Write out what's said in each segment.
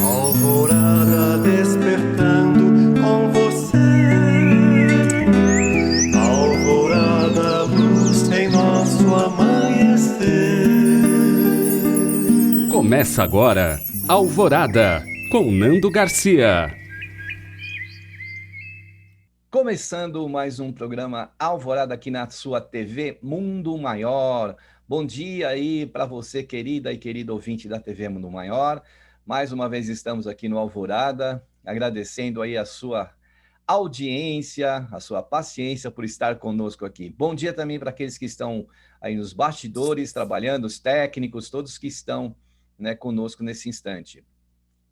Alvorada despertando com você. Alvorada, luz em nosso amanhecer. Começa agora, Alvorada, com Nando Garcia. Começando mais um programa Alvorada aqui na sua TV Mundo Maior. Bom dia aí para você, querida e querido ouvinte da TV Mundo Maior. Mais uma vez estamos aqui no Alvorada, agradecendo aí a sua audiência, a sua paciência por estar conosco aqui. Bom dia também para aqueles que estão aí nos bastidores, trabalhando, os técnicos, todos que estão, conosco nesse instante.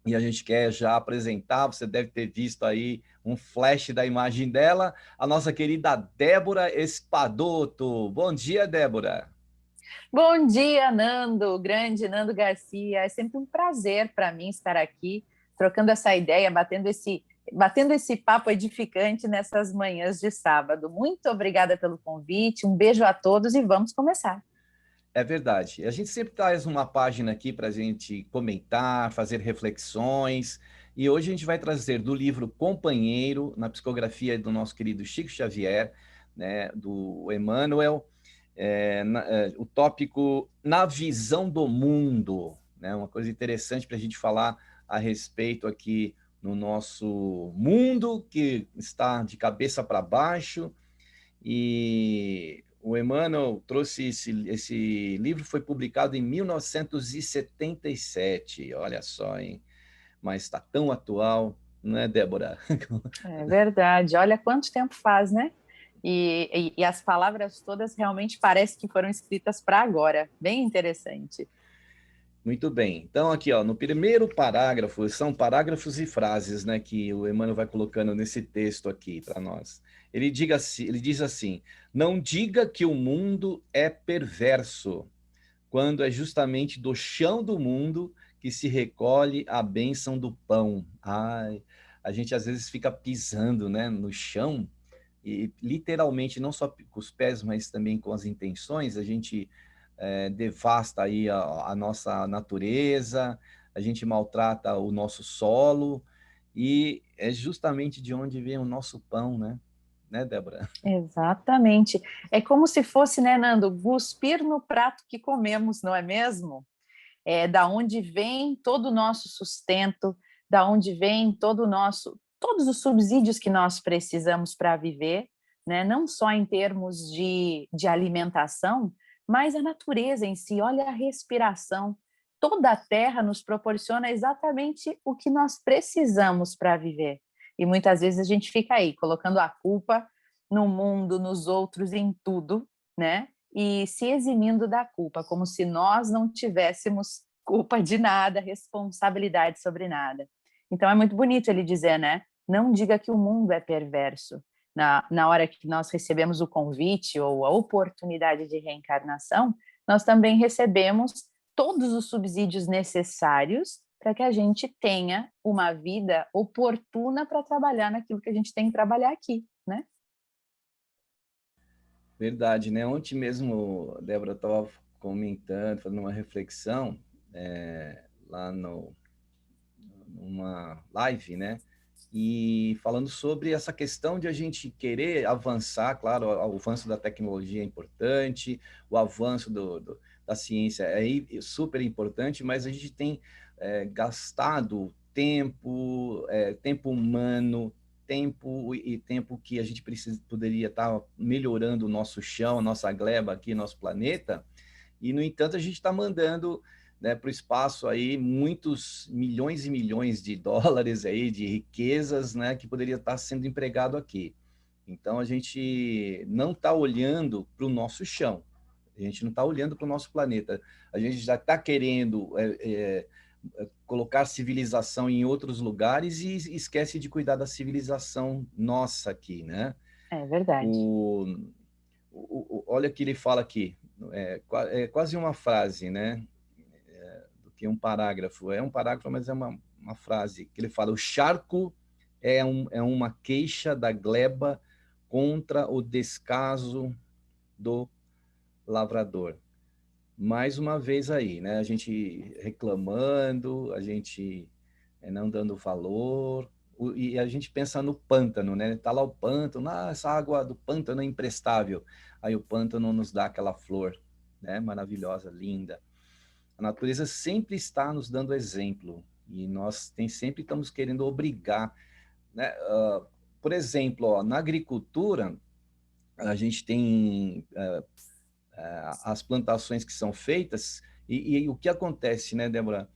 E a gente quer já apresentar, você deve ter visto aí um flash da imagem dela, a nossa querida Débora Espadoto. Bom dia, Débora. Bom dia, Nando, grande Nando Garcia. É sempre um prazer para mim estar aqui, trocando essa ideia, batendo esse papo edificante nessas manhãs de sábado. Muito obrigada pelo convite, um beijo a todos e vamos começar. É verdade. A gente sempre traz uma página aqui para a gente comentar, fazer reflexões. E hoje a gente vai trazer do livro Companheiro, na psicografia do nosso querido Chico Xavier, né, do Emmanuel, o tópico Na Visão do Mundo, né, uma coisa interessante para a gente falar a respeito aqui no nosso mundo, que está de cabeça para baixo. E o Emmanuel trouxe esse livro, foi publicado em 1977, olha só, hein? Mas está tão atual, não é, Débora? É verdade, olha quanto tempo faz, né? E as palavras todas realmente parecem que foram escritas para agora, bem interessante. Muito bem. Então, aqui, ó, no primeiro parágrafo, são parágrafos e frases, né, que o Emmanuel vai colocando nesse texto aqui para nós. Ele diz assim: não diga que o mundo é perverso, quando é justamente do chão do mundo que se recolhe a bênção do pão. Ai, a gente às vezes fica pisando, né, no chão, e literalmente, não só com os pés, mas também com as intenções, a gente devasta aí a nossa natureza, a gente maltrata o nosso solo, e é justamente de onde vem o nosso pão, né, Débora? Exatamente. É como se fosse, né, Nando, cuspir no prato que comemos, não é mesmo? É da onde vem todo o nosso sustento, da onde vem todos os subsídios que nós precisamos para viver, né? Não só em termos de alimentação, mas a natureza em si. Olha a respiração. Toda a terra nos proporciona exatamente o que nós precisamos para viver. E muitas vezes a gente fica aí colocando a culpa no mundo, nos outros, em tudo, né? E se eximindo da culpa, como se nós não tivéssemos culpa de nada, responsabilidade sobre nada. Então é muito bonito ele dizer, né? Não diga que o mundo é perverso. Na hora que nós recebemos o convite ou a oportunidade de reencarnação, nós também recebemos todos os subsídios necessários para que a gente tenha uma vida oportuna para trabalhar naquilo que a gente tem que trabalhar aqui, né? Verdade, né? Ontem mesmo, a Débora estava comentando, fazendo uma reflexão lá numa live, né? E falando sobre essa questão de a gente querer avançar, claro, o avanço da tecnologia é importante, o avanço da ciência é super importante, mas a gente tem gastado tempo, tempo humano, tempo que a gente poderia estar melhorando o nosso chão, a nossa gleba aqui, nosso planeta, e, no entanto, a gente está mandando, né, para o espaço aí muitos milhões e milhões de dólares aí, de riquezas, né, que poderia estar sendo empregado aqui. Então, a gente não está olhando para o nosso chão, a gente não está olhando para o nosso planeta, a gente já está querendo colocar civilização em outros lugares e esquece de cuidar da civilização nossa aqui, né? É verdade. Olha o que ele fala aqui, é quase uma frase, né? Do que um parágrafo. É um parágrafo, mas é uma frase que ele fala: o charco é uma queixa da gleba contra o descaso do lavrador. Mais uma vez aí, né? A gente reclamando, a gente não dando valor. E a gente pensa no pântano, né? Tá lá o pântano, essa água do pântano é imprestável. Aí o pântano nos dá aquela flor, né? Maravilhosa, linda. A natureza sempre está nos dando exemplo e nós sempre estamos querendo obrigar, né? Por exemplo, ó, na agricultura, a gente tem as plantações que são feitas e o que acontece, né, Débora?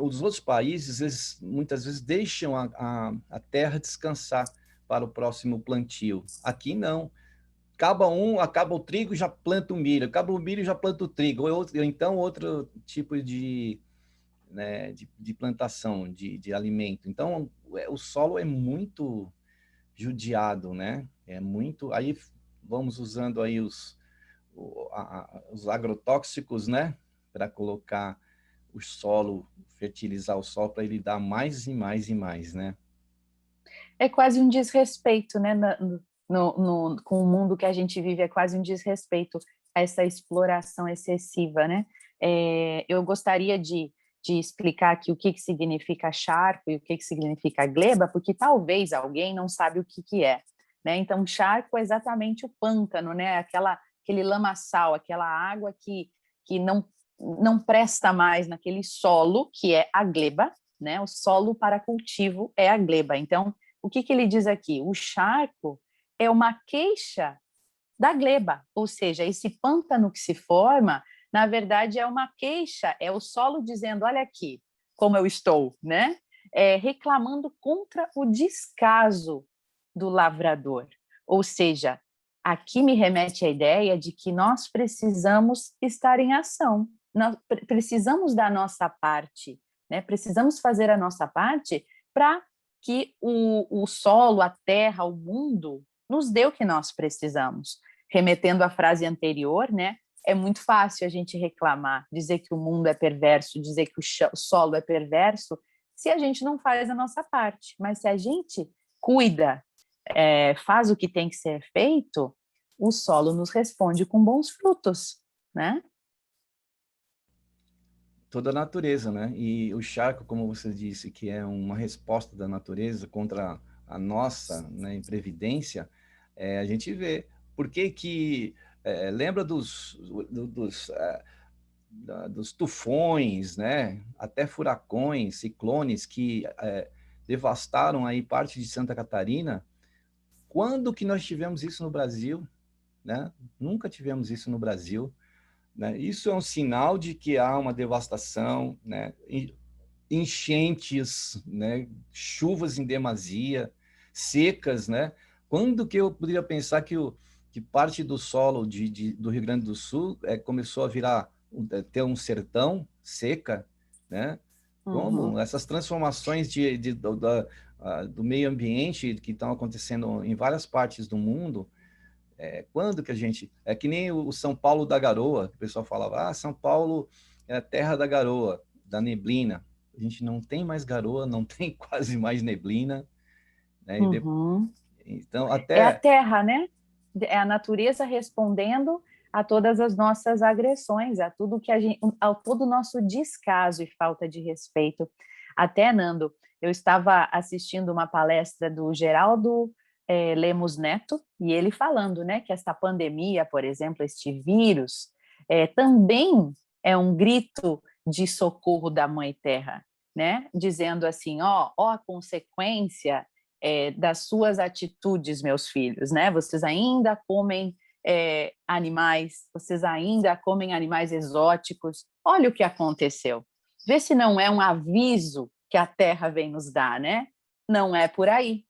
Os outros países, eles, muitas vezes, deixam a terra descansar para o próximo plantio. Aqui, não. Acaba o trigo, já planta o milho. Acaba o milho, já planta o trigo. Ou então, outro tipo né, de plantação, de alimento. Então, o solo é muito judiado, né? É muito... Aí, vamos usando aí os agrotóxicos, né? Para colocar o solo, fertilizar o solo para ele dar mais e mais e mais, né? É quase um desrespeito, né? Com o mundo que a gente vive, é quase um desrespeito a essa exploração excessiva, né? Eu gostaria de explicar aqui o que significa charco e o que significa gleba, porque talvez alguém não sabe o que é, né? Então, charco é exatamente o pântano, né? Aquele lamaçal, aquela água que não presta mais naquele solo, que é a gleba, né? O solo para cultivo é a gleba. Então, o que ele diz aqui? O charco é uma queixa da gleba, ou seja, esse pântano que se forma, na verdade, é uma queixa, é o solo dizendo, olha aqui como eu estou, né? Reclamando contra o descaso do lavrador. Ou seja, aqui me remete à ideia de que nós precisamos estar em ação, nós precisamos da nossa parte, né? Precisamos fazer a nossa parte para que o solo, a terra, o mundo nos dê o que nós precisamos. Remetendo à frase anterior, né? É muito fácil a gente reclamar, dizer que o mundo é perverso, dizer que o solo é perverso, se a gente não faz a nossa parte. Mas se a gente cuida, faz o que tem que ser feito, o solo nos responde com bons frutos, né? Toda a natureza, né? E o charco, como você disse, que é uma resposta da natureza contra a nossa, né, imprevidência, a gente vê. Por que que... lembra dos tufões, né? Até furacões, ciclones que devastaram aí parte de Santa Catarina? Quando que nós tivemos isso no Brasil? Né? Nunca tivemos isso no Brasil. Né? Isso é um sinal de que há uma devastação, né? Enchentes, né? Chuvas em demasia, secas, né? Quando que eu poderia pensar que parte do solo do Rio Grande do Sul começou a virar, ter um sertão seca, né? Como essas transformações do meio ambiente que estão acontecendo em várias partes do mundo, quando que a gente... É que nem o São Paulo da garoa, que o pessoal falava, São Paulo é a terra da garoa, da neblina. A gente não tem mais garoa, não tem quase mais neblina, né? Então, É a até... terra, né? É a natureza respondendo a todas as nossas agressões, a tudo que a todo o nosso descaso e falta de respeito. Até, Nando, eu estava assistindo uma palestra do Geraldo Lemos Neto, e ele falando, né, que esta pandemia, por exemplo, este vírus, também é um grito de socorro da Mãe Terra, né, dizendo assim, ó a consequência das suas atitudes, meus filhos, né, vocês ainda comem animais, vocês ainda comem animais exóticos, olha o que aconteceu, vê se não é um aviso que a Terra vem nos dar, né, não é por aí.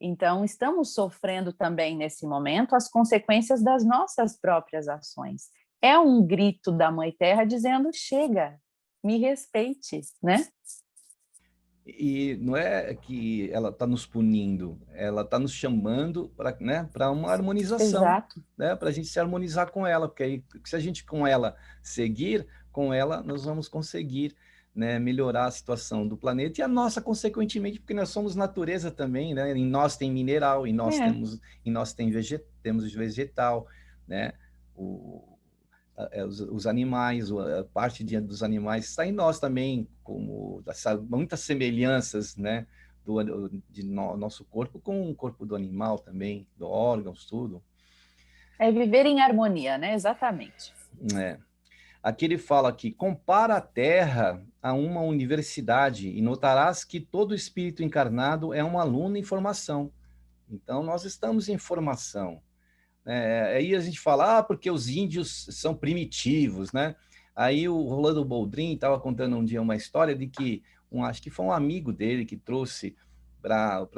Então, estamos sofrendo também, nesse momento, as consequências das nossas próprias ações. É um grito da Mãe Terra dizendo, chega, me respeite, né? E não é que ela está nos punindo, ela está nos chamando para, né, para uma harmonização, Exato. né, para a gente se harmonizar com ela, porque aí, se a gente com ela seguir, com ela nós vamos conseguir, né, melhorar a situação do planeta e a nossa, consequentemente, porque nós somos natureza também, né? Em nós tem mineral, temos vegetal, né? os animais, a parte dos animais está em nós também, como muitas semelhanças, né, nosso corpo com o corpo do animal também, do órgãos, tudo. É viver em harmonia, né? Exatamente. É. Aqui ele fala que compara a Terra a uma universidade e notarás que todo espírito encarnado é um aluno em formação. Então, nós estamos em formação. Aí a gente fala, porque os índios são primitivos, né? Aí o Rolando Boldrin estava contando um dia uma história de que, acho que foi um amigo dele que trouxe para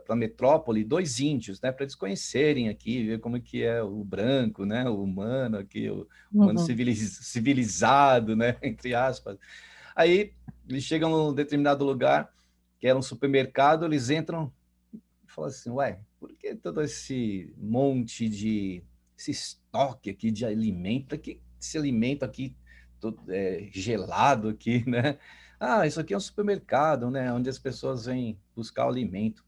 a metrópole 2 índios, né? Para eles conhecerem aqui, ver como é que é o branco, né? O humano aqui, o humano civilizado, né? Entre aspas. Aí eles chegam num determinado lugar, que era um supermercado, eles entram e falam assim, ué, por que todo esse monte esse estoque aqui de alimento, que esse alimento aqui todo, gelado aqui, né? Ah, isso aqui é um supermercado, né? Onde as pessoas vêm buscar o alimento.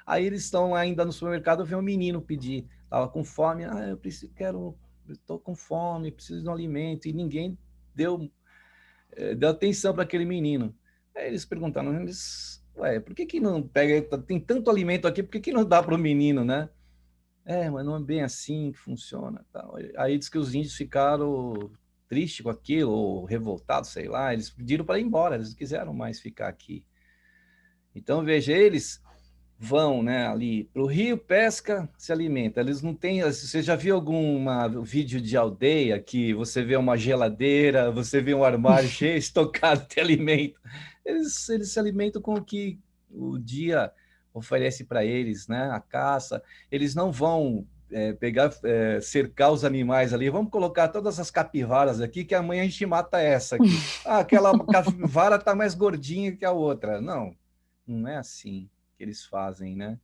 Aí eles estão ainda no supermercado, vem um menino pedir, tava com fome, eu estou com fome, preciso de um alimento, e ninguém deu atenção para aquele menino. Aí eles perguntaram, ué, por que não pega, tem tanto alimento aqui, por que não dá para o menino, né? Mas não é bem assim que funciona. Tal. Aí diz que os índios ficaram tristes com aquilo, ou revoltados, sei lá, eles pediram para ir embora, eles não quiseram mais ficar aqui. Então, veja, eles vão, né, ali para o rio, pesca, se alimenta. Eles não têm. Você já viu algum vídeo de aldeia que você vê uma geladeira, você vê um armário cheio, estocado de alimento? Eles se alimentam com o que o dia oferece para eles, né? A caça. Eles não vão cercar os animais ali. Vamos colocar todas as capivaras aqui, que amanhã a gente mata essa aqui. Aquela capivara está mais gordinha que a outra. Não, não é assim que eles fazem, né?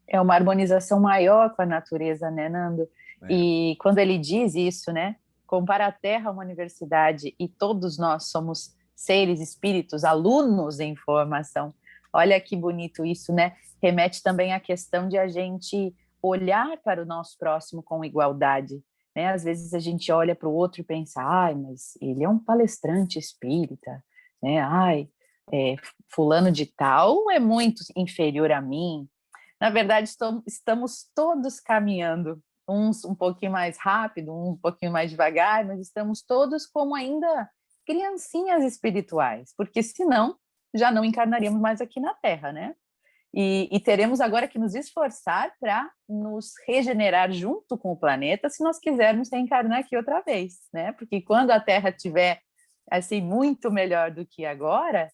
É uma harmonização maior com a natureza, né, Nando? E quando ele diz isso, né, compara a Terra a uma universidade e todos nós somos seres, espíritos, alunos em formação. Olha que bonito isso, né? Remete também à questão de a gente olhar para o nosso próximo com igualdade, né? Às vezes a gente olha para o outro e pensa, mas ele é um palestrante espírita, né? Fulano de tal é muito inferior a mim. Na verdade, estamos todos caminhando, uns um pouquinho mais rápido, um pouquinho mais devagar, mas estamos todos como ainda criancinhas espirituais, porque senão já não encarnaríamos mais aqui na Terra, né? E teremos agora que nos esforçar para nos regenerar junto com o planeta, se nós quisermos reencarnar aqui outra vez, né? Porque quando a Terra tiver assim muito melhor do que agora,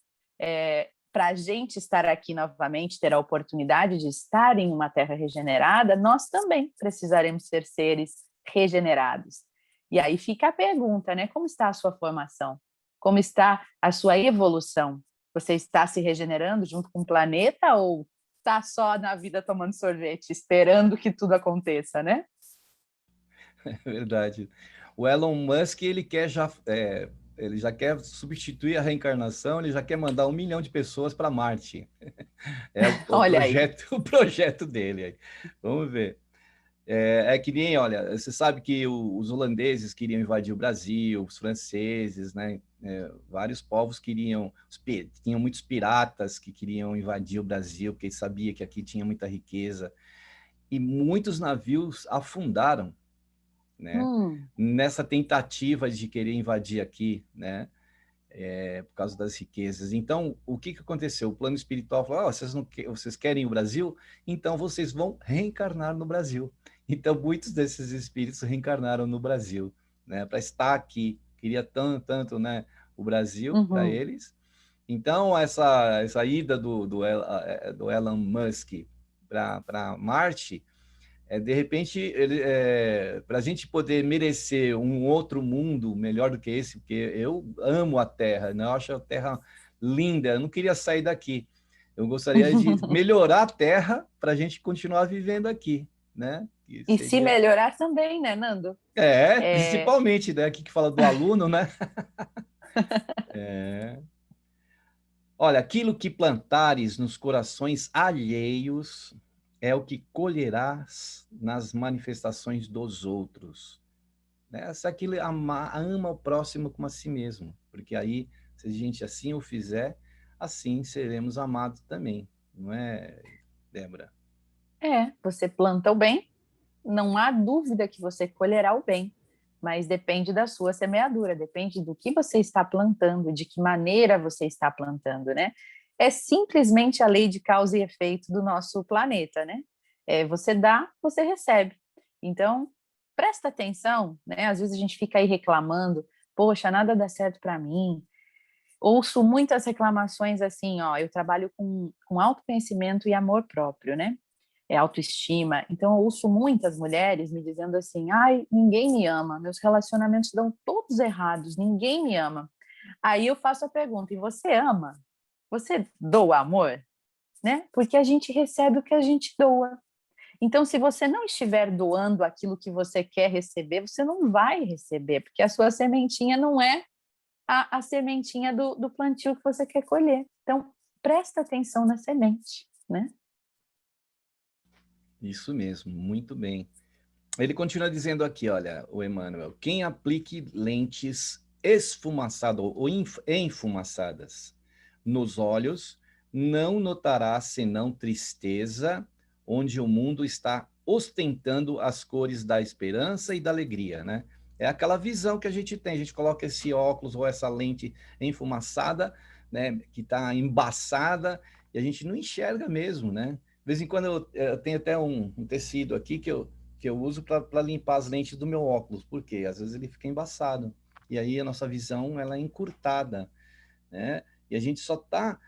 para a gente estar aqui novamente, ter a oportunidade de estar em uma terra regenerada, nós também precisaremos ser seres regenerados. E aí fica a pergunta, né? Como está a sua formação? Como está a sua evolução? Você está se regenerando junto com o planeta ou está só na vida tomando sorvete, esperando que tudo aconteça, né? É verdade. O Elon Musk, ele já quer substituir a reencarnação, ele já quer mandar 1 milhão de pessoas para Marte. É o projeto dele. Vamos ver. Que nem, olha, você sabe que os holandeses queriam invadir o Brasil, os franceses, né? Vários povos tinham muitos piratas que queriam invadir o Brasil, porque eles sabiam que aqui tinha muita riqueza. E muitos navios afundaram, né? Nessa tentativa de querer invadir aqui, né? Por causa das riquezas. Então, o que aconteceu? O plano espiritual falou, vocês querem o Brasil? Então, vocês vão reencarnar no Brasil. Então, muitos desses espíritos reencarnaram no Brasil, né? Para estar aqui. Queria tanto, né? O Brasil para eles. Então, essa ida do Elon Musk para Marte, de repente, para a gente poder merecer um outro mundo melhor do que esse, porque eu amo a Terra, né? Eu acho a Terra linda, eu não queria sair daqui. Eu gostaria de melhorar a Terra para a gente continuar vivendo aqui, né? E se melhorar também, né, Nando? Principalmente, né? Aqui que fala do aluno, né? Olha, aquilo que plantares nos corações alheios é o que colherás nas manifestações dos outros. né? Se aquilo ama o próximo como a si mesmo, porque aí, se a gente assim o fizer, assim seremos amados também, não é, Débora? Você planta o bem, não há dúvida que você colherá o bem, mas depende da sua semeadura, depende do que você está plantando, de que maneira você está plantando, né? É simplesmente a lei de causa e efeito do nosso planeta, né? Você dá, você recebe. Então, presta atenção, né? Às vezes a gente fica aí reclamando, poxa, nada dá certo para mim. Ouço muitas reclamações assim, ó, eu trabalho com autoconhecimento e amor próprio, né? Autoestima. Então, eu ouço muitas mulheres me dizendo assim: ai, ninguém me ama, meus relacionamentos dão todos errados, ninguém me ama. Aí eu faço a pergunta: e você ama? Você doa amor? Né? Porque a gente recebe o que a gente doa. Então, se você não estiver doando aquilo que você quer receber, você não vai receber, porque a sua sementinha não é a sementinha do plantio que você quer colher. Então, presta atenção na semente, né? Isso mesmo, muito bem. Ele continua dizendo aqui, olha, o Emmanuel, quem aplique lentes esfumaçadas ou enfumaçadas nos olhos não notará senão tristeza, onde o mundo está ostentando as cores da esperança e da alegria, né? É aquela visão que a gente tem, a gente coloca esse óculos ou essa lente enfumaçada, né, que está embaçada, e a gente não enxerga mesmo, né? De vez em quando eu tenho até um tecido aqui que eu uso para limpar as lentes do meu óculos, porque às vezes ele fica embaçado, e aí a nossa visão ela é encurtada, né? E a gente só está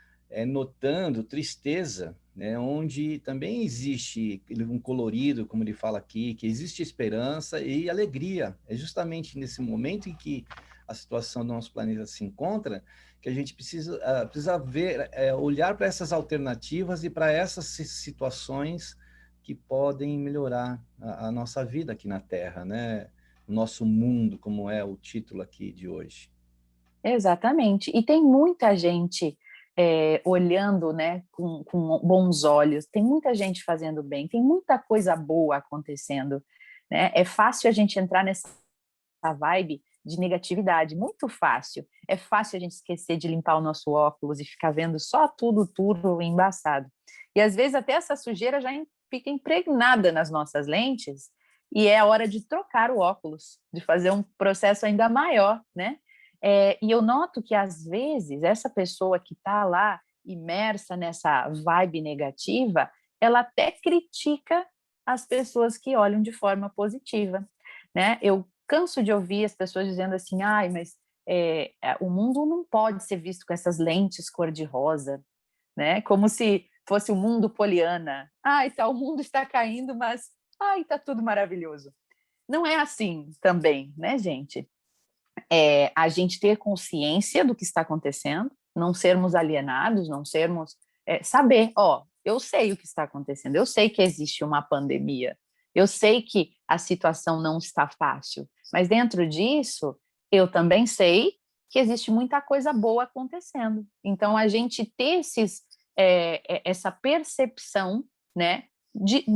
notando tristeza, né? Onde também existe um colorido, como ele fala aqui, que existe esperança e alegria. É justamente nesse momento em que a situação do nosso planeta se encontra que a gente precisa ver, olhar para essas alternativas e para essas situações que podem melhorar a nossa vida aqui na Terra, né? O nosso mundo, como é o título aqui de hoje. Exatamente. E tem muita gente olhando, né, com bons olhos, tem muita gente fazendo bem, tem muita coisa boa acontecendo, né? É fácil a gente entrar nessa vibe de negatividade, muito fácil. É fácil a gente esquecer de limpar o nosso óculos e ficar vendo só tudo embaçado. E às vezes até essa sujeira já fica impregnada nas nossas lentes e é a hora de trocar o óculos, de fazer um processo ainda maior, né? E eu noto que, às vezes, essa pessoa que está lá imersa nessa vibe negativa, ela até critica as pessoas que olham de forma positiva, né? Eu canso de ouvir as pessoas dizendo assim, ai, mas o mundo não pode ser visto com essas lentes cor-de-rosa, né? Como se fosse o mundo poliana. Ai, tá, o mundo está caindo, mas ai, tá tudo maravilhoso. Não é assim também, né, gente? A gente ter consciência do que está acontecendo, não sermos alienados, não sermos... saber, ó, eu sei o que está acontecendo, eu sei que existe uma pandemia, eu sei que a situação não está fácil, mas dentro disso, eu também sei que existe muita coisa boa acontecendo. Então, a gente ter essa percepção, né,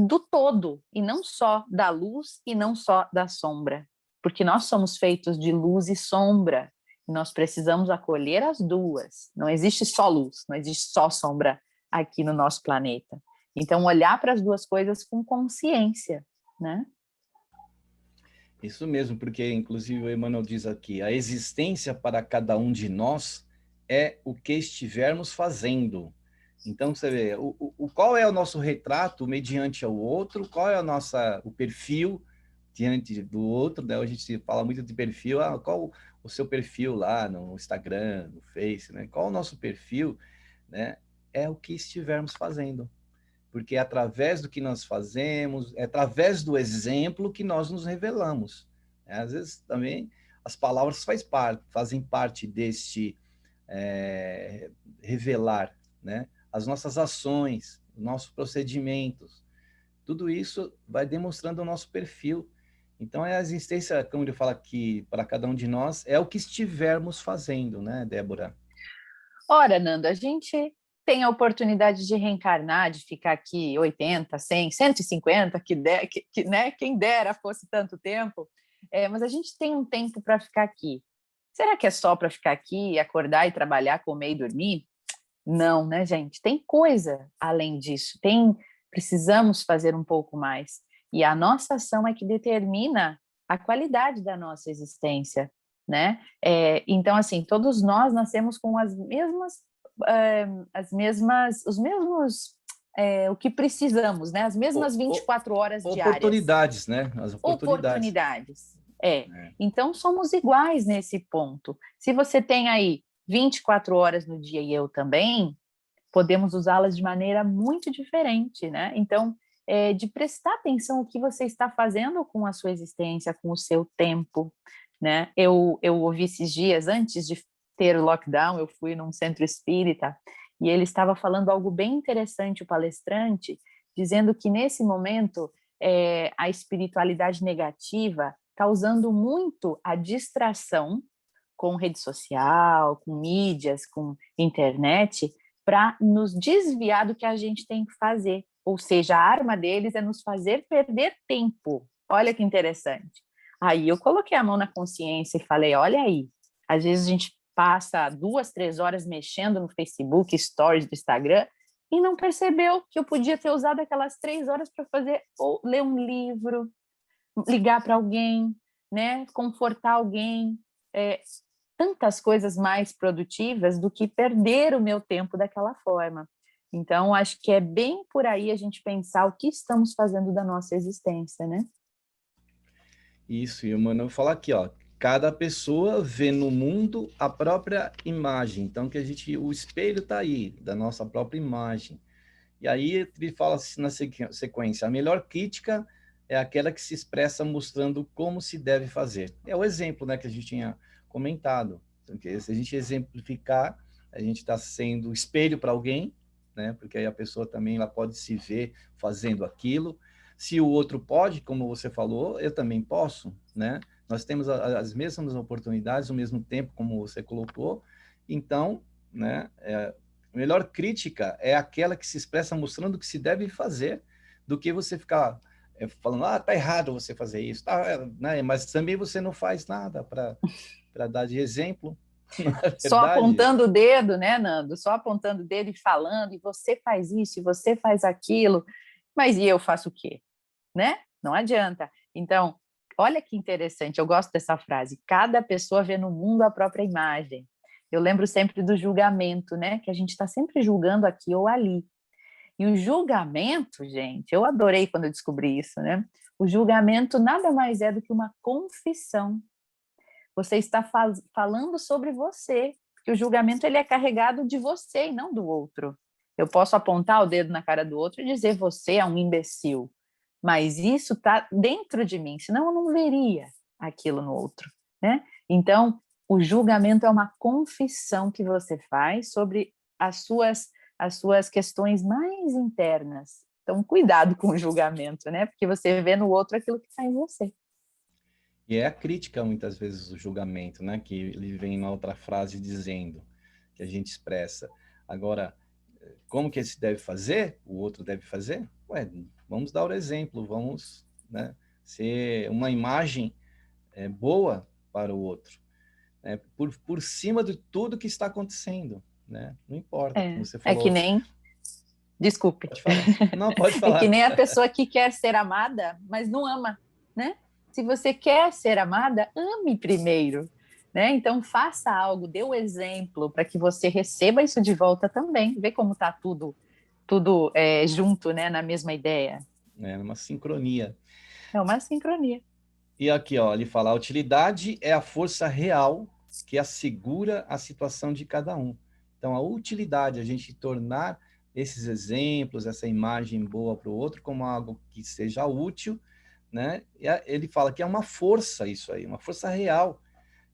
do todo, e não só da luz e não só da sombra, porque nós somos feitos de luz e sombra, e nós precisamos acolher as duas. Não existe só luz, não existe só sombra aqui no nosso planeta. Então, olhar para as duas coisas com consciência, né? Isso mesmo, porque inclusive o Emmanuel diz aqui, a existência para cada um de nós é o que estivermos fazendo. Então, você vê, qual é o nosso retrato mediante ao outro, qual é o perfil diante do outro, né? A gente fala muito de perfil, qual o seu perfil lá no Instagram, no Face, né? Qual o nosso perfil, né? É o que estivermos fazendo. Porque é através do que nós fazemos, é através do exemplo que nós nos revelamos. Às vezes também as palavras fazem parte deste revelar, né? As nossas ações, nossos procedimentos, tudo isso vai demonstrando o nosso perfil. Então, a existência, como ele fala aqui, para cada um de nós, é o que estivermos fazendo, né, Débora? Ora, Nando, a gente tem a oportunidade de reencarnar, de ficar aqui 80, 100, 150, né? Quem dera fosse tanto tempo, Mas a gente tem um tempo para ficar aqui. Será que é só para ficar aqui, acordar e trabalhar, comer e dormir? Não, né, gente? Tem coisa além disso. Precisamos fazer um pouco mais. E a nossa ação é que determina a qualidade da nossa existência, né? Então, assim, todos nós nascemos com os mesmos, o que precisamos, né? As mesmas 24 horas diárias. Oportunidades, né? As oportunidades. Então, somos iguais nesse ponto. Se você tem aí 24 horas no dia e eu também, podemos usá-las de maneira muito diferente, né? Então, de prestar atenção no que você está fazendo com a sua existência, com o seu tempo, né? Eu ouvi esses dias, antes de ter o lockdown, eu fui num centro espírita e ele estava falando algo bem interessante, o palestrante, dizendo que nesse momento a espiritualidade negativa está usando muito a distração com rede social, com mídias, com internet, para nos desviar do que a gente tem que fazer. Ou seja, a arma deles é nos fazer perder tempo. Olha que interessante. Aí eu coloquei a mão na consciência e falei, olha aí, às vezes a gente passa 2, 3 horas mexendo no Facebook, stories do Instagram, e não percebeu que eu podia ter usado aquelas 3 horas para fazer, ou ler um livro, ligar para alguém, né, confortar alguém, tantas coisas mais produtivas do que perder o meu tempo daquela forma. Então, acho que é bem por aí a gente pensar o que estamos fazendo da nossa existência, né? Isso, e o Mano fala aqui, ó, cada pessoa vê no mundo a própria imagem, então o espelho está aí, da nossa própria imagem. E aí ele fala assim na sequência, a melhor crítica é aquela que se expressa mostrando como se deve fazer. É o exemplo, né, que a gente tinha comentado. Porque se a gente exemplificar, a gente está sendo espelho para alguém, né, porque aí a pessoa também ela pode se ver fazendo aquilo. Se o outro pode, como você falou, eu também posso, né? Nós temos as mesmas oportunidades, o mesmo tempo, como você colocou. Então, né, a melhor crítica é aquela que se expressa mostrando o que se deve fazer, do que você ficar falando, tá errado você fazer isso, né? Mas também você não faz nada para dar de exemplo. Só apontando o dedo, né, Nando? Só apontando o dedo e falando, e você faz isso, e você faz aquilo, mas e eu faço o quê? Né? Não adianta. Então, olha que interessante, eu gosto dessa frase, cada pessoa vê no mundo a própria imagem. Eu lembro sempre do julgamento, né? Que a gente está sempre julgando aqui ou ali. E o julgamento, gente, eu adorei quando eu descobri isso, né? O julgamento nada mais é do que uma confissão. Você está falando sobre você, porque o julgamento ele é carregado de você e não do outro. Eu posso apontar o dedo na cara do outro e dizer você é um imbecil, mas isso está dentro de mim, senão eu não veria aquilo no outro, né? Então, o julgamento é uma confissão que você faz sobre as suas questões mais internas. Então, cuidado com o julgamento, né? Porque você vê no outro aquilo que está em você. E é a crítica, muitas vezes, o julgamento, né? Que ele vem na outra frase dizendo, que a gente expressa. Agora, como que se deve fazer? O outro deve fazer? Vamos dar o exemplo, vamos, né, ser uma imagem boa para o outro. Né? Por cima de tudo que está acontecendo, né? Não importa, como você falou. É que nem... Desculpe. Pode falar. Não, pode falar. É que nem a pessoa que quer ser amada, mas não ama, né? Se você quer ser amada, ame primeiro, né? Então faça algo, dê o exemplo para que você receba isso de volta também. Vê como está tudo junto, né? Na mesma ideia. É uma sincronia. É uma sincronia. E aqui, ó, ele fala, a utilidade é a força real que assegura a situação de cada um. Então, a utilidade, a gente tornar esses exemplos, essa imagem boa para o outro como algo que seja útil, né? E ele fala que é uma força isso aí, uma força real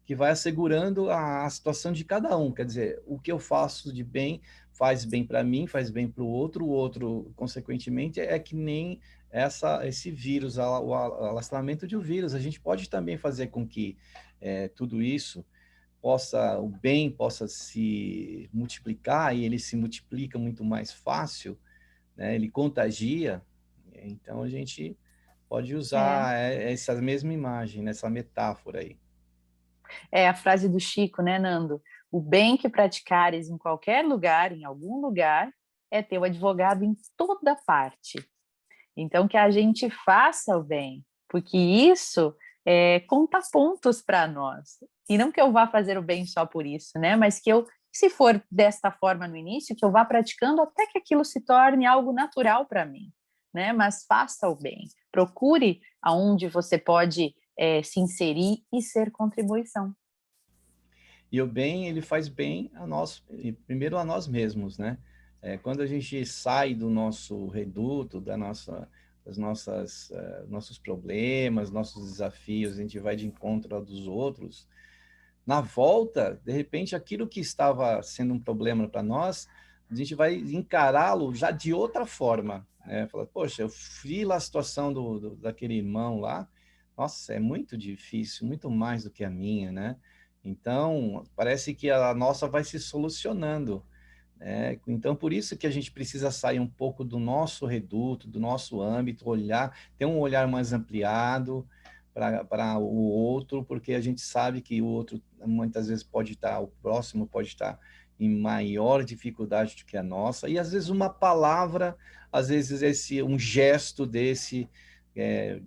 que vai assegurando a situação de cada um. Quer dizer, o que eu faço de bem faz bem para mim, faz bem para o outro, consequentemente, é que nem esse vírus, o alastramento de um vírus. A gente pode também fazer com que tudo isso o bem possa se multiplicar, e ele se multiplica muito mais fácil, né? Ele contagia. Então, a gente pode É. usar essa mesma imagem, nessa metáfora aí. É a frase do Chico, né, Nando? O bem que praticares em qualquer lugar, em algum lugar, é teu advogado em toda parte. Então, que a gente faça o bem, porque isso conta pontos para nós. E não que eu vá fazer o bem só por isso, né? Mas que eu, se for desta forma no início, que eu vá praticando até que aquilo se torne algo natural para mim, né? Mas faça o bem. Procure aonde você pode se inserir e ser contribuição. E o bem, ele faz bem a nós, primeiro a nós mesmos, né? Quando a gente sai do nosso reduto, das nossas, nossos problemas, nossos desafios, a gente vai de encontro ao dos outros, na volta, de repente, aquilo que estava sendo um problema para nós, a gente vai encará-lo já de outra forma, né? Fala, poxa, eu vi lá a situação daquele irmão lá, nossa, é muito difícil, muito mais do que a minha, né? Então, parece que a nossa vai se solucionando, né? Então, por isso que a gente precisa sair um pouco do nosso reduto, do nosso âmbito, olhar, ter um olhar mais ampliado para o outro, porque a gente sabe que o outro muitas vezes pode estar, o próximo pode estar em maior dificuldade do que a nossa, e às vezes uma palavra, às vezes um gesto desse,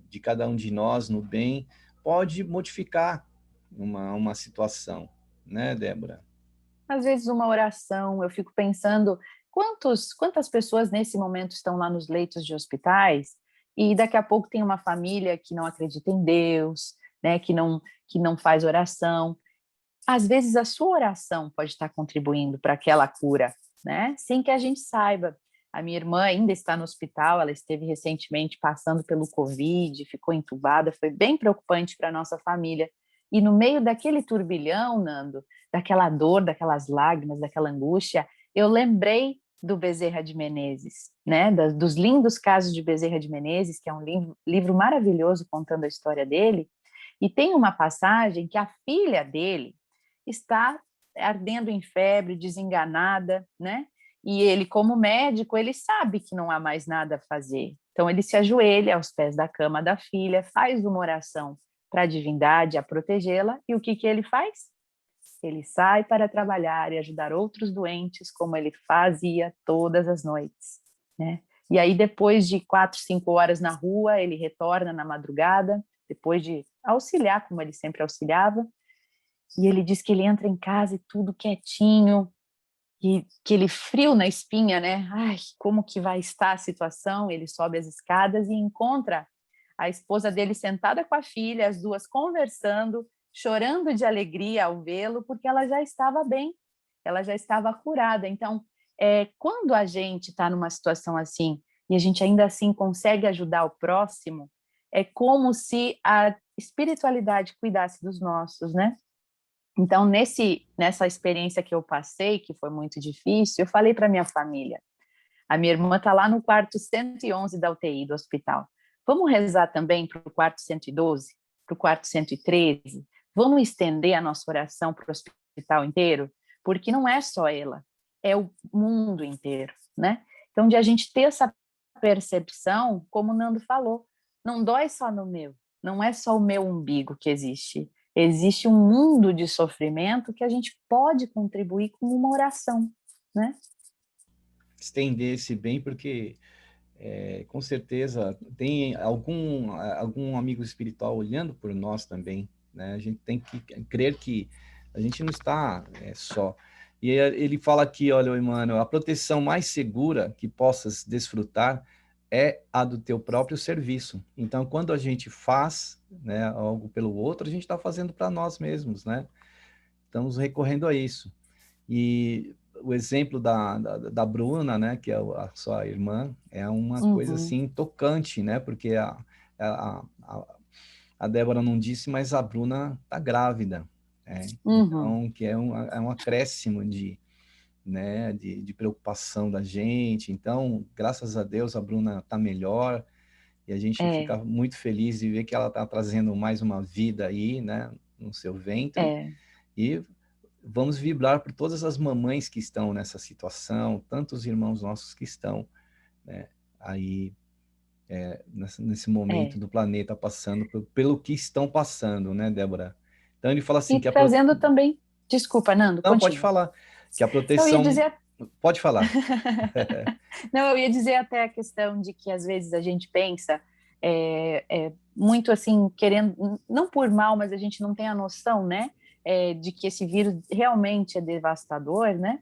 de cada um de nós no bem, pode modificar uma situação, né, Débora? Às vezes uma oração, eu fico pensando quantas pessoas nesse momento estão lá nos leitos de hospitais e daqui a pouco tem uma família que não acredita em Deus, né, que não faz oração. Às vezes a sua oração pode estar contribuindo para aquela cura, né, sem que a gente saiba. A minha irmã ainda está no hospital, ela esteve recentemente passando pelo Covid, ficou entubada, foi bem preocupante para a nossa família. E no meio daquele turbilhão, Nando, daquela dor, daquelas lágrimas, daquela angústia, eu lembrei do Bezerra de Menezes, né? Dos lindos casos de Bezerra de Menezes, que é um livro maravilhoso contando a história dele. E tem uma passagem que a filha dele está ardendo em febre, desenganada, né? E ele, como médico, ele sabe que não há mais nada a fazer. Então ele se ajoelha aos pés da cama da filha, faz uma oração para a divindade a protegê-la, e o que ele faz? Ele sai para trabalhar e ajudar outros doentes, como ele fazia todas as noites, né? E aí, depois de 4, 5 horas na rua, ele retorna na madrugada, depois de auxiliar, como ele sempre auxiliava, e ele diz que ele entra em casa e tudo quietinho, e aquele frio na espinha, né? Ai, como que vai estar a situação? Ele sobe as escadas e encontra a esposa dele sentada com a filha, as duas conversando, chorando de alegria ao vê-lo, porque ela já estava bem, ela já estava curada. Então, quando a gente está numa situação assim e a gente ainda assim consegue ajudar o próximo, é como se a espiritualidade cuidasse dos nossos, né? Então, nessa experiência que eu passei, que foi muito difícil, eu falei para minha família, a minha irmã está lá no quarto 111 da UTI do hospital. Vamos rezar também para o quarto 112, para o quarto 113? Vamos estender a nossa oração para o hospital inteiro? Porque não é só ela, é o mundo inteiro, né? Então, de a gente ter essa percepção, como o Nando falou, não dói só no meu, não é só o meu umbigo que existe. Existe um mundo de sofrimento que a gente pode contribuir com uma oração, né? Estender esse bem, porque com certeza tem algum amigo espiritual olhando por nós também, né? A gente tem que crer que a gente não está só. E ele fala aqui, olha, Emmanuel, a proteção mais segura que possas desfrutar é a do teu próprio serviço. Então, quando a gente faz, né, algo pelo outro, a gente está fazendo para nós mesmos, né? Estamos recorrendo a isso. E o exemplo da Bruna, né, que é a sua irmã, é uma coisa Uhum. assim tocante, né? Porque a, a, a Débora não disse, mas a Bruna está grávida. Uhum. Então, que é um acréscimo né, de preocupação da gente. Então, graças a Deus, a Bruna está melhor e a gente É, fica muito feliz de ver que ela está trazendo mais uma vida aí, né, no seu ventre. é. E vamos vibrar por todas as mamães que estão nessa situação, tantos irmãos nossos que estão, né, aí nesse momento É. do planeta passando pelo que estão passando, né, Débora? Então ele fala assim E que trazendo também, desculpa, Nando, Não, pode continua. falar, que a Eu ia proteção... dizer, Pode falar. não, eu ia dizer até a questão de que às vezes a gente pensa muito assim, querendo, não por mal, mas a gente não tem a noção, né, de que esse vírus realmente é devastador, né?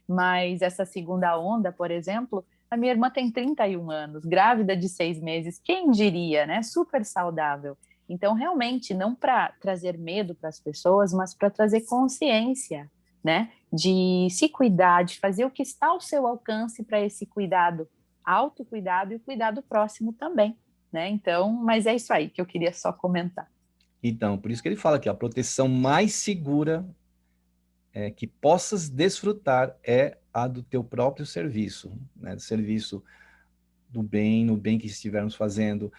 Mas essa segunda onda, por exemplo, a minha irmã tem 31 anos, grávida de 6 meses, quem diria, né? Super saudável. Então, realmente, não para trazer medo para as pessoas, mas para trazer consciência, né? De se cuidar, de fazer o que está ao seu alcance para esse cuidado, autocuidado e o cuidado próximo também, né? Então, mas é isso aí que eu queria só comentar. Então, por isso que ele fala que a proteção mais segura que possas desfrutar é a do teu próprio serviço, né? Do serviço do bem, no bem que estivermos fazendo,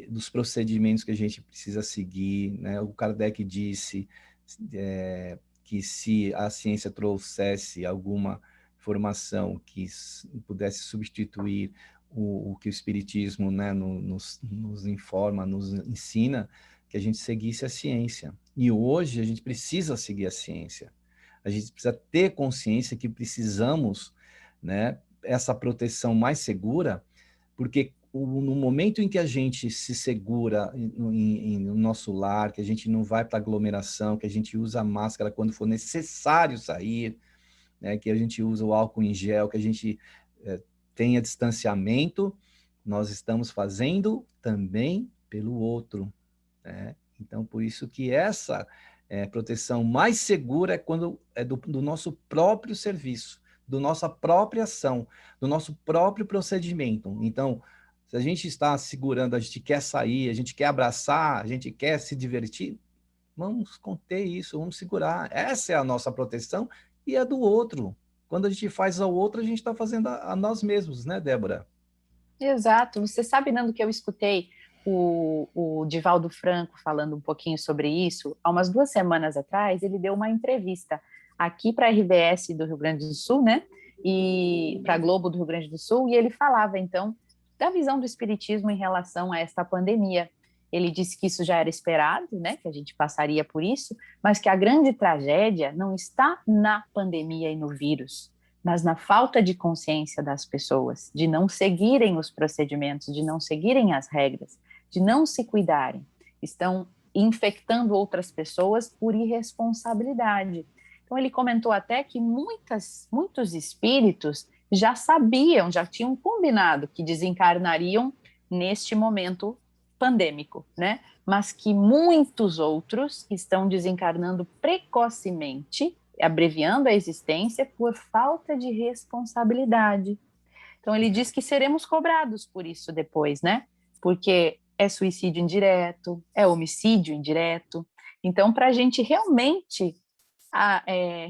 dos procedimentos que a gente precisa seguir, né? O Kardec disse que se a ciência trouxesse alguma informação que pudesse substituir o que o Espiritismo, né, nos informa, nos ensina, que a gente seguisse a ciência. E hoje a gente precisa seguir a ciência. A gente precisa ter consciência que precisamos, né, essa proteção mais segura, porque no momento em que a gente se segura no nosso lar, que a gente não vai para aglomeração, que a gente usa a máscara quando for necessário sair, né, que a gente usa o álcool em gel, que a gente tenha distanciamento, nós estamos fazendo também pelo outro, né? Então, por isso que essa proteção mais segura é quando é do nosso próprio serviço, da nossa própria ação, do nosso próprio procedimento. Então, se a gente está segurando, a gente quer sair, a gente quer abraçar, a gente quer se divertir, vamos conter isso, vamos segurar. Essa é a nossa proteção e a do outro. Quando a gente faz ao outro, a gente está fazendo a nós mesmos, né, Débora? Exato. Você sabe, Nando, que eu escutei o Divaldo Franco falando um pouquinho sobre isso. Há umas 2 semanas atrás, ele deu uma entrevista aqui para a RBS do Rio Grande do Sul, né? E para a Globo do Rio Grande do Sul, e ele falava, então, da visão do Espiritismo em relação a esta pandemia. Ele disse que isso já era esperado, né? Que a gente passaria por isso, mas que a grande tragédia não está na pandemia e no vírus, mas na falta de consciência das pessoas, de não seguirem os procedimentos, de não seguirem as regras, de não se cuidarem. Estão infectando outras pessoas por irresponsabilidade. Então, ele comentou até que muitos espíritos já sabiam, já tinham combinado que desencarnariam neste momento pandêmico, né? Mas que muitos outros estão desencarnando precocemente, abreviando a existência por falta de responsabilidade. Então ele diz que seremos cobrados por isso depois, né? Porque é suicídio indireto, é homicídio indireto. Então, para a gente realmente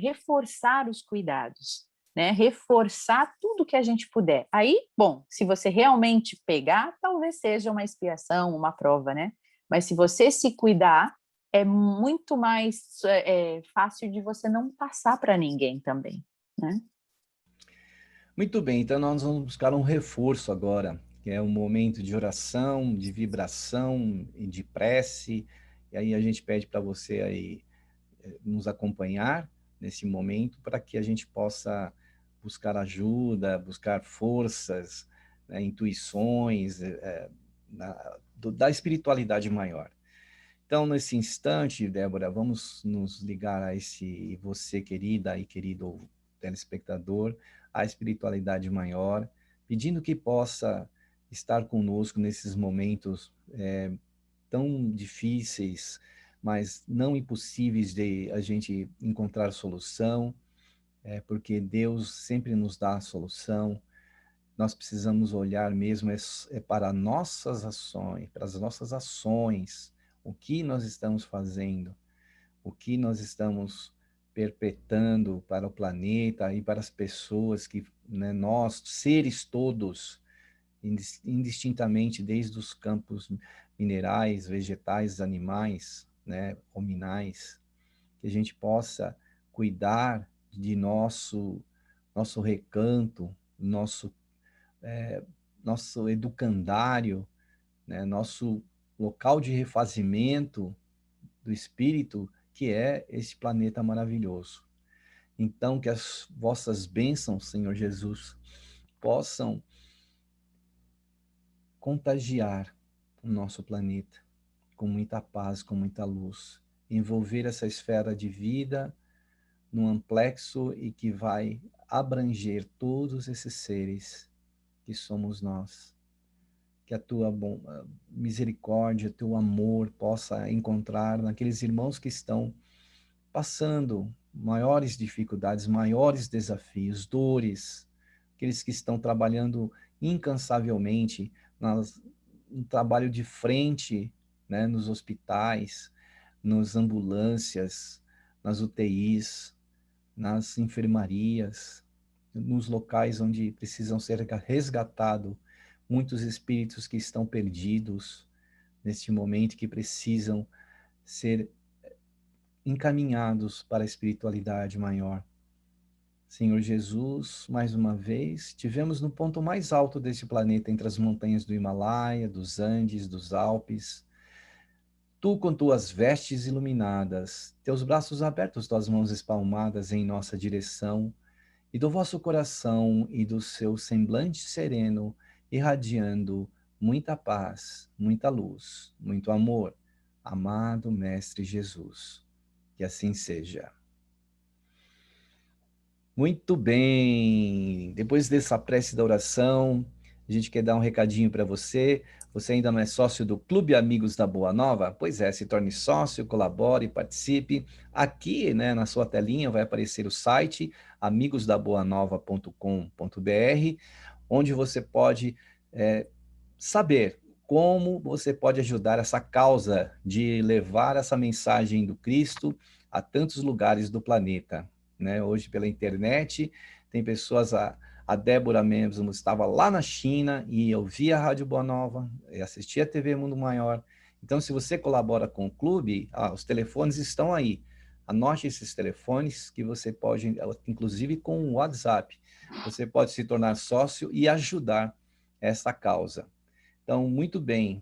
reforçar os cuidados, né? Reforçar tudo que a gente puder. Aí, bom, se você realmente pegar, talvez seja uma expiação, uma prova, né? Mas se você se cuidar, é muito mais fácil de você não passar para ninguém também, né? Muito bem, então nós vamos buscar um reforço agora, que é um momento de oração, de vibração e de prece. E aí a gente pede para você aí nos acompanhar nesse momento para que a gente possa buscar ajuda, buscar forças, né, intuições da espiritualidade maior. Então, nesse instante, Débora, vamos nos ligar a esse você, querida e querido telespectador, à espiritualidade maior, pedindo que possa estar conosco nesses momentos tão difíceis, mas não impossíveis de a gente encontrar solução, porque Deus sempre nos dá a solução. Nós precisamos olhar mesmo para as nossas ações, o que nós estamos fazendo, o que nós estamos perpetrando para o planeta e para as pessoas que, né, nós, seres todos, indistintamente, desde os campos minerais, vegetais, animais, né, hominais, que a gente possa cuidar de nosso recanto, nosso nosso educandário, né, nosso local de refazimento do espírito, que é esse planeta maravilhoso. Então, que as vossas bênçãos, Senhor Jesus, possam contagiar o nosso planeta com muita paz, com muita luz, envolver essa esfera de vida num amplexo e que vai abranger todos esses seres que somos nós. Que a tua misericórdia, teu amor possa encontrar naqueles irmãos que estão passando maiores dificuldades, maiores desafios, dores, aqueles que estão trabalhando incansavelmente no trabalho de frente, né, nos hospitais, nas ambulâncias, nas UTIs, nas enfermarias, nos locais onde precisam ser resgatados muitos espíritos que estão perdidos neste momento, que precisam ser encaminhados para a espiritualidade maior. Senhor Jesus, mais uma vez, tivemos no ponto mais alto desse planeta, entre as montanhas do Himalaia, dos Andes, dos Alpes. Tu, com tuas vestes iluminadas, teus braços abertos, tuas mãos espalmadas em nossa direção, e do vosso coração e do seu semblante sereno, irradiando muita paz, muita luz, muito amor, amado Mestre Jesus. Que assim seja. Muito bem. Depois dessa prece da oração, a gente quer dar um recadinho para você. Você ainda não é sócio do Clube Amigos da Boa Nova? Pois é, se torne sócio, colabore, participe. Aqui, né, na sua telinha vai aparecer o site amigosdaboanova.com.br, onde você pode saber como você pode ajudar essa causa de levar essa mensagem do Cristo a tantos lugares do planeta. Né? Hoje, pela internet, tem pessoas... A Débora mesmo estava lá na China e eu via a Rádio Boa Nova, e assistia a TV Mundo Maior. Então, se você colabora com o clube, os telefones estão aí. Anote esses telefones que você pode, inclusive com o WhatsApp, você pode se tornar sócio e ajudar essa causa. Então, muito bem,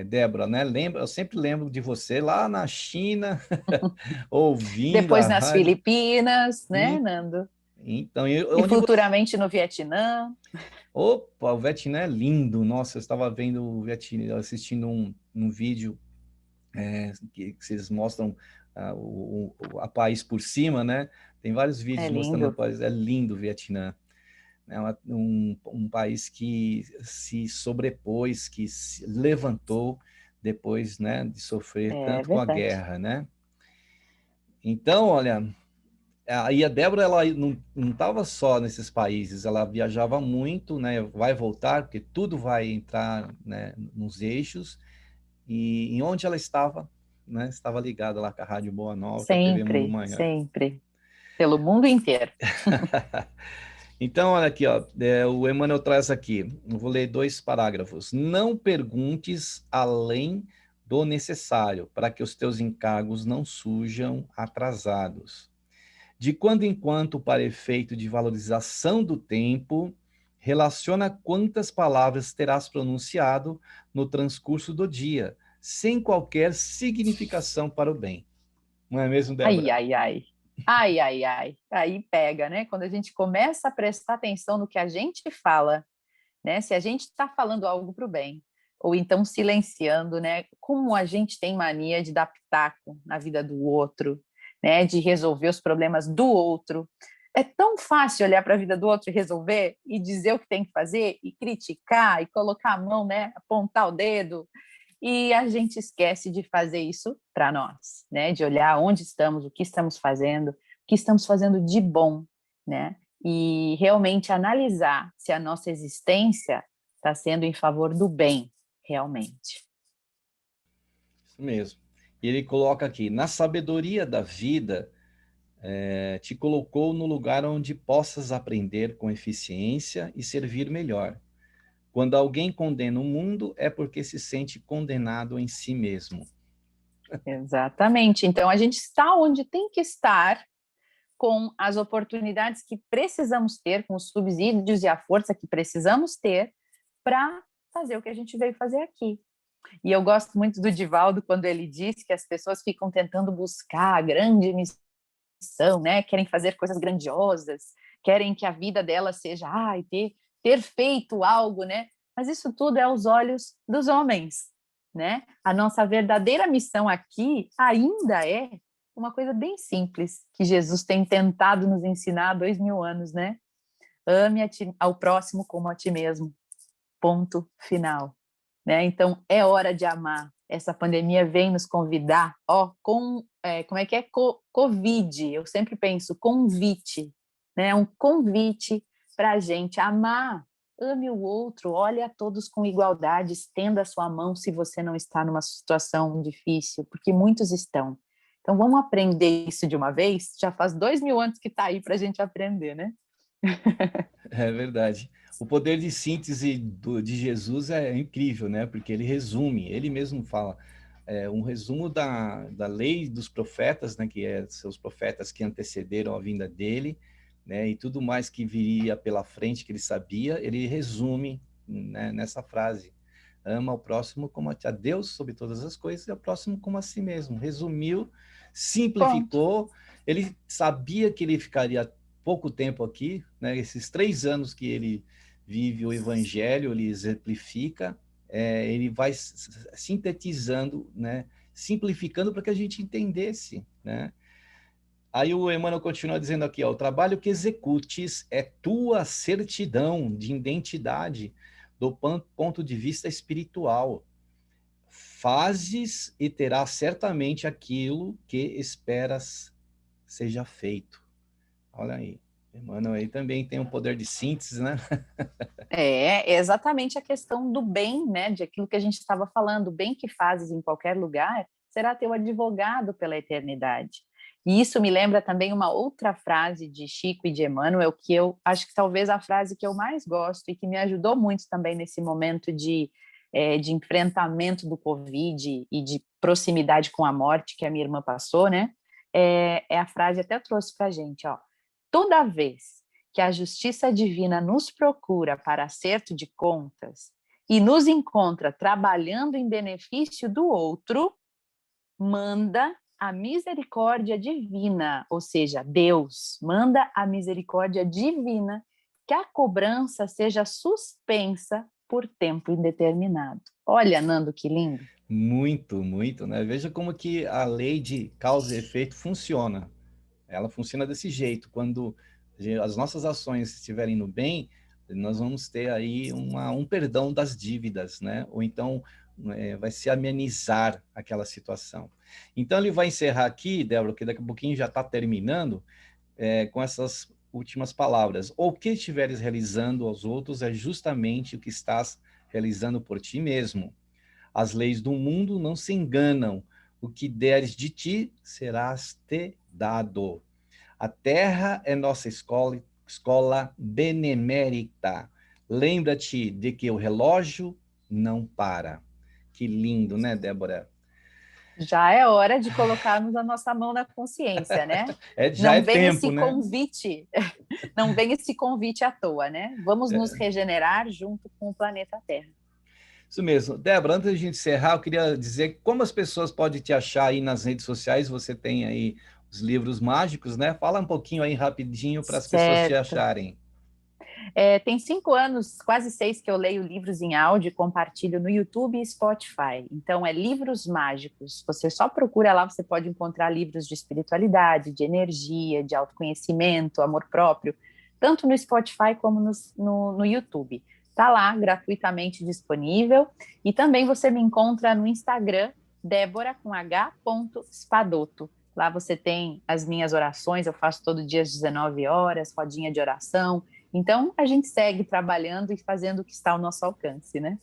Débora, né? Eu sempre lembro de você lá na China, ouvindo Depois a nas rádio. Filipinas, né, Nando? Então, E onde futuramente no Vietnã. Opa, o Vietnã é lindo. Nossa, eu estava vendo o Vietnã, assistindo um vídeo que vocês mostram a país por cima, né? Tem vários vídeos É mostrando o lindo. país. É lindo o Vietnã. É um país que se sobrepôs, que se levantou depois, né, de sofrer É tanto com a verdade. guerra, né? Então, olha, aí a Débora, ela não estava só nesses países, ela viajava muito, né? Vai voltar, porque tudo vai entrar, né, nos eixos. E em onde ela estava, né? Estava ligada lá com a Rádio Boa Nova, com a TV Mundo Sempre, Maior. sempre. Pelo mundo inteiro. Então, olha aqui, ó, o Emmanuel traz aqui, eu vou ler 2 parágrafos. Não perguntes além do necessário, para que os teus encargos não surjam atrasados. De quando em quando, para efeito de valorização do tempo, relaciona quantas palavras terás pronunciado no transcurso do dia, sem qualquer significação para o bem. Não é mesmo, Ai, Débora? ai, ai. Ai, ai, ai. Aí pega, né? Quando a gente começa a prestar atenção no que a gente fala, né? Se a gente está falando algo para o bem, ou então silenciando, né? Como a gente tem mania de dar pitaco na vida do outro, né? De resolver os problemas do outro. É tão fácil olhar para a vida do outro e resolver, e dizer o que tem que fazer, e criticar, e colocar a mão, né? Apontar o dedo. E a gente esquece de fazer isso para nós, né? De olhar onde estamos, o que estamos fazendo de bom, né? E realmente analisar se a nossa existência está sendo em favor do bem, realmente. Isso mesmo. E ele coloca aqui, na sabedoria da vida, te colocou no lugar onde possas aprender com eficiência e servir melhor. Quando alguém condena o mundo, é porque se sente condenado em si mesmo. Exatamente. Então, a gente está onde tem que estar, com as oportunidades que precisamos ter, com os subsídios e a força que precisamos ter, para fazer o que a gente veio fazer aqui. E eu gosto muito do Divaldo quando ele diz que as pessoas ficam tentando buscar a grande missão, né? Querem fazer coisas grandiosas, querem que a vida delas seja, ter feito algo, né? Mas isso tudo é aos olhos dos homens, né? A nossa verdadeira missão aqui ainda é uma coisa bem simples, que Jesus tem tentado nos ensinar há 2000 anos, né? Ame ao próximo como a ti mesmo. Ponto final. Né? Então, é hora de amar. Essa pandemia vem nos convidar, como é que é? Covid, eu sempre penso, convite, né? Um convite para a gente amar. Ame o outro, olhe a todos com igualdade, estenda a sua mão se você não está numa situação difícil, porque muitos estão. Então, vamos aprender isso de uma vez? Já faz 2000 anos que está aí para a gente aprender, né? É verdade. O poder de síntese de Jesus é incrível, né? Porque ele resume, ele mesmo fala, um resumo da lei dos profetas, né? Que são os profetas que antecederam a vinda dele, né? E tudo mais que viria pela frente que ele sabia, ele resume, né, nessa frase. Ama o próximo como a Deus sobre todas as coisas e ao próximo como a si mesmo. Resumiu, simplificou. Ele sabia que ele ficaria pouco tempo aqui, né? Esses 3 anos que ele vive o evangelho, ele exemplifica, ele vai sintetizando, né? Simplificando para que a gente entendesse, né? Aí o Emmanuel continua dizendo aqui, ó, o trabalho que executes é tua certidão de identidade do ponto de vista espiritual. Fazes e terás certamente aquilo que esperas seja feito. Olha aí, Emmanuel aí também tem um poder de síntese, né? É exatamente a questão do bem, né? De aquilo que a gente estava falando, o bem que fazes em qualquer lugar será teu advogado pela eternidade. E isso me lembra também uma outra frase de Chico e de Emmanuel, que eu acho que talvez a frase que eu mais gosto e que me ajudou muito também nesse momento de enfrentamento do Covid e de proximidade com a morte que a minha irmã passou, né? É a frase, até trouxe para a gente, ó. Toda vez que a justiça divina nos procura para acerto de contas e nos encontra trabalhando em benefício do outro, manda a misericórdia divina, ou seja, Deus manda a misericórdia divina que a cobrança seja suspensa por tempo indeterminado. Olha, Nando, que lindo. Muito, muito, né? Veja como que a lei de causa e efeito funciona. Ela funciona desse jeito. Quando as nossas ações estiverem no bem, nós vamos ter aí um perdão das dívidas, né? Ou então vai se amenizar aquela situação. Então ele vai encerrar aqui, Débora, que daqui a pouquinho já está terminando, com essas últimas palavras. O que estiveres realizando aos outros é justamente o que estás realizando por ti mesmo. As leis do mundo não se enganam. O que deres de ti, serás te dado. A terra é nossa escola benemérita. Lembra-te de que o relógio não para. Que lindo, né, Débora? Já é hora de colocarmos a nossa mão na consciência, né? Já é Não vem tempo, esse né? convite, não vem esse convite à toa, né? Vamos nos regenerar junto com o planeta Terra. Isso mesmo. Débora, antes de a gente encerrar, eu queria dizer como as pessoas podem te achar aí nas redes sociais. Você tem aí os livros mágicos, né? Fala um pouquinho aí rapidinho para as pessoas te Certo. acharem. Tem 5 anos, quase 6, que eu leio livros em áudio e compartilho no YouTube e Spotify. Então, é Livros Mágicos. Você só procura lá, você pode encontrar livros de espiritualidade, de energia, de autoconhecimento, amor próprio, tanto no Spotify como no YouTube. Está lá, gratuitamente disponível. E também você me encontra no Instagram, Débora, com H. Spadoto. Lá você tem as minhas orações, eu faço todo dia às 19 horas, rodinha de oração. Então, a gente segue trabalhando e fazendo o que está ao nosso alcance, né?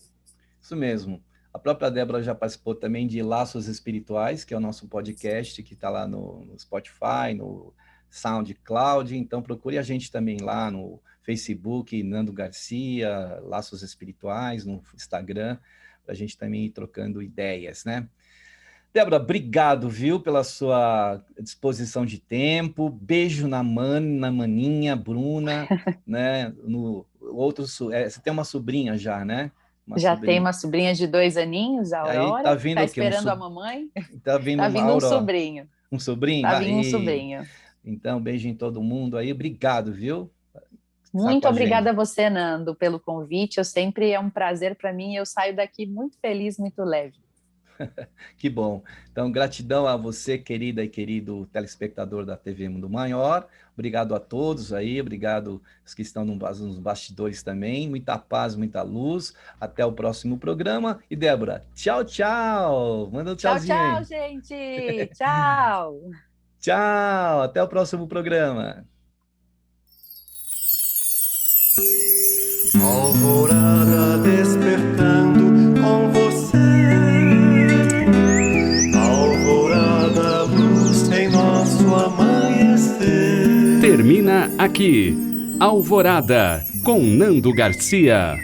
Isso mesmo. A própria Débora já participou também de Laços Espirituais, que é o nosso podcast, que está lá no Spotify, no SoundCloud. Então, procure a gente também lá no Facebook, Nando Garcia, Laços Espirituais, no Instagram, para a gente também ir trocando ideias, né? Débora, obrigado, viu, pela sua disposição de tempo. Beijo na maninha, Bruna, né? você tem uma sobrinha já, né? Já tem uma sobrinha de 2 aninhos, a Aurora. Aí tá vindo o quê? Esperando a mamãe. Tá vindo Tá vindo um sobrinho. Um sobrinho? Tá vindo um sobrinho. Então, beijo em todo mundo aí. Obrigado, viu? Muito obrigada a você, Nando, pelo convite. É um prazer para mim. Eu saio daqui muito feliz, muito leve. Que bom. Então, gratidão a você, querida e querido telespectador da TV Mundo Maior. Obrigado a todos aí, obrigado aos que estão nos bastidores também. Muita paz, muita luz. Até o próximo programa. E Débora, tchau, tchau. Manda um tchauzinho. Tchau, tchau, gente. Tchau. Tchau. Até o próximo programa. Alvorada despertando com você. Alvorada, luz em nosso amanhecer. Termina aqui, Alvorada, com Nando Garcia.